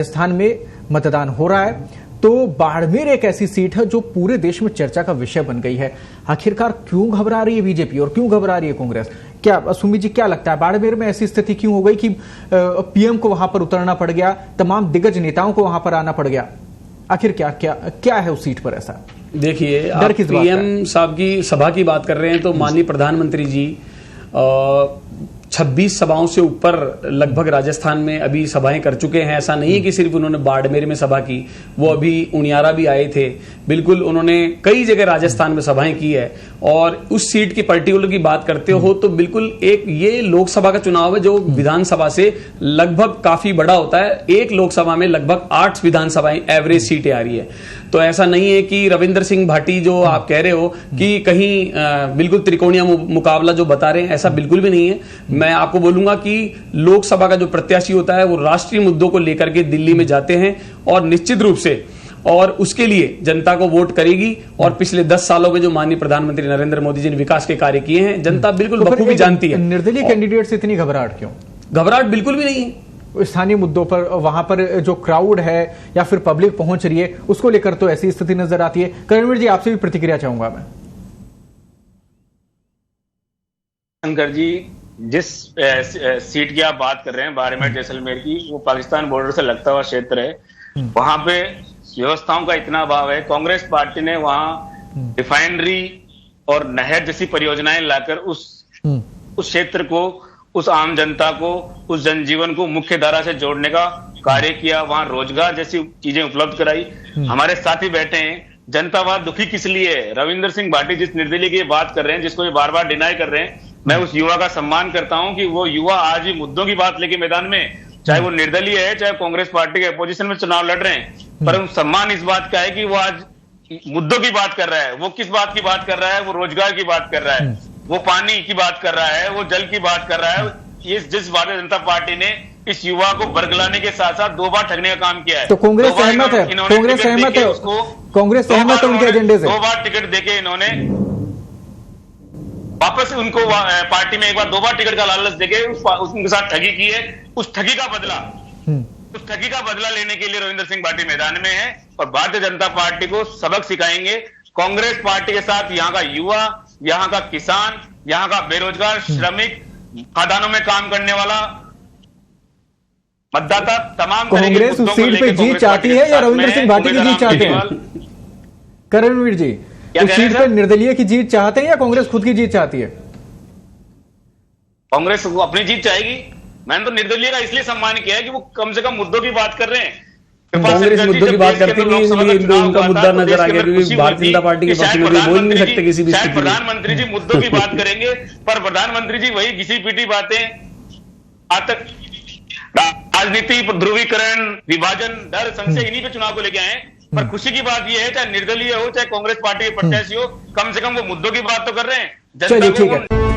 राजस्थान में मतदान हो रहा है तो बाड़मेर एक ऐसी सीट है जो पूरे देश में चर्चा का विषय बन गई है। आखिरकार क्यों घबरा रही है बीजेपी और क्यों घबरा रही है कांग्रेस? क्या सुमी जी क्या लगता है बाड़मेर में ऐसी स्थिति क्यों हो गई कि पीएम को वहां पर उतरना पड़ गया, तमाम दिग्गज नेताओं को वहां पर आना पड़ गया? आखिर क्या क्या क्या है उस सीट पर ऐसा? देखिए, आप पीएम साहब की सभा की बात कर रहे हैं तो माननीय प्रधानमंत्री जी 26 सभाओं से ऊपर लगभग राजस्थान में अभी सभाएं कर चुके हैं। ऐसा नहीं है कि सिर्फ उन्होंने बाड़मेर में सभा की, वो अभी उनियारा भी आए थे। बिल्कुल उन्होंने कई जगह राजस्थान में सभाएं की है। और उस सीट की पर्टिकुलर की बात करते हो तो बिल्कुल एक ये लोकसभा का चुनाव है जो विधानसभा से लगभग काफी बड़ा होता है। एक लोकसभा में लगभग 8 विधानसभाएं एवरेज सीटें आ रही है। तो ऐसा नहीं है कि रविंद्र सिंह भाटी जो आप कह रहे हो कि कहीं बिल्कुल त्रिकोणीय मुकाबला जो बता रहे हैं, ऐसा बिल्कुल भी नहीं है। मैं आपको बोलूंगा कि लोकसभा का जो प्रत्याशी होता है वो राष्ट्रीय मुद्दों को लेकर के दिल्ली में जाते हैं और निश्चित रूप से और उसके लिए जनता को वोट करेगी। और पिछले 10 सालों में जो माननीय प्रधानमंत्री नरेंद्र मोदी जी ने विकास के कार्य किए हैं, जनता बिल्कुल बखूबी जानती है। निर्दलीय कैंडिडेट से इतनी घबराहट क्यों? घबराहट बिल्कुल भी नहीं है। स्थानीय मुद्दों पर वहां पर जो क्राउड है या फिर पब्लिक पहुंच रही है उसको लेकर तो ऐसी स्थिति नजर आती है। करणवीर जी, आपसे भी प्रतिक्रिया चाहूंगा मैं। शंकर जी, जिस सीट की आप बात कर रहे हैं बाड़मेर जैसलमेर की, वो पाकिस्तान बॉर्डर से लगता हुआ क्षेत्र है। वहां पे व्यवस्थाओं का इतना अभाव है। कांग्रेस पार्टी ने वहां रिफाइनरी और नहर जैसी परियोजनाएं लाकर उस क्षेत्र को, उस आम जनता को, उस जनजीवन को मुख्य धारा से जोड़ने का कार्य किया। वहां रोजगार जैसी चीजें उपलब्ध कराई। हमारे साथी बैठे हैं। जनता वहां दुखी किस लिए है? रविंद्र सिंह भाटी जिस निर्दलीय की बात कर रहे हैं, जिसको ये बार बार डिनाई कर रहे हैं, मैं उस युवा का सम्मान करता हूं कि वो युवा आज भी मुद्दों की बात लेके मैदान में, चाहे वो निर्दलीय है चाहे कांग्रेस पार्टी के अपोजिशन में चुनाव लड़ रहे हैं, पर सम्मान इस बात का है कि वो आज मुद्दों की बात कर रहा है। वो किस बात की बात कर रहा है? वो रोजगार की बात कर रहा है, वो पानी की बात कर रहा है, वो जल की बात कर रहा है। ये जिस भारतीय जनता पार्टी ने इस युवा को बरगलाने के साथ साथ 2 बार ठगने का काम किया है। तो कांग्रेस सहमत है? कांग्रेस सहमत है उसको? कांग्रेस सहमत है उनके एजेंडे से? 2 बार टिकट देके इन्होंने वापस उनको पार्टी में एक बार 2 बार टिकट का लालच देके उनके साथ ठगी की है। उस ठगी का बदला लेने के लिए रविंद्र सिंह भाटी मैदान में है और भारतीय जनता पार्टी को सबक सिखाएंगे। कांग्रेस पार्टी के साथ यहाँ का युवा, यहाँ का किसान, यहाँ का बेरोजगार श्रमिक, खदानों में काम करने वाला मतदाता, तमाम कांग्रेस उस सीट पे जीत चाहती है या रविंद्र सिंह भाटी की जीत चाहते हैं? करणवीर जी, उस सीट पर निर्दलीय की जीत चाहते हैं या कांग्रेस खुद की जीत चाहती है? कांग्रेस अपनी जीत चाहेगी। मैंने तो निर्दलीय का इसलिए सम्मान किया है कि वो कम से कम मुद्दों की बात कर रहे हैं। कांग्रेस मुद्दों की बात करती नहीं, इसलिए उनका मुद्दा नजर आ गया क्योंकि भारतीय जनता पार्टी के पक्ष में बोल नहीं सकते किसी भी स्थिति में। प्रधानमंत्री जी मुद्दों की बात करेंगे, पर प्रधानमंत्री जी वही घिसी पीटी बातें, आतंक, राजनीति, ध्रुवीकरण, विभाजन, डर, संशय, इन्हीं पे चुनाव को लेके आए। पर खुशी की बात यह है, चाहे निर्दलीय हो चाहे कांग्रेस पार्टी के प्रत्याशी हो, कम से कम वो मुद्दों की बात तो कर रहे हैं। चलिए ठीक है।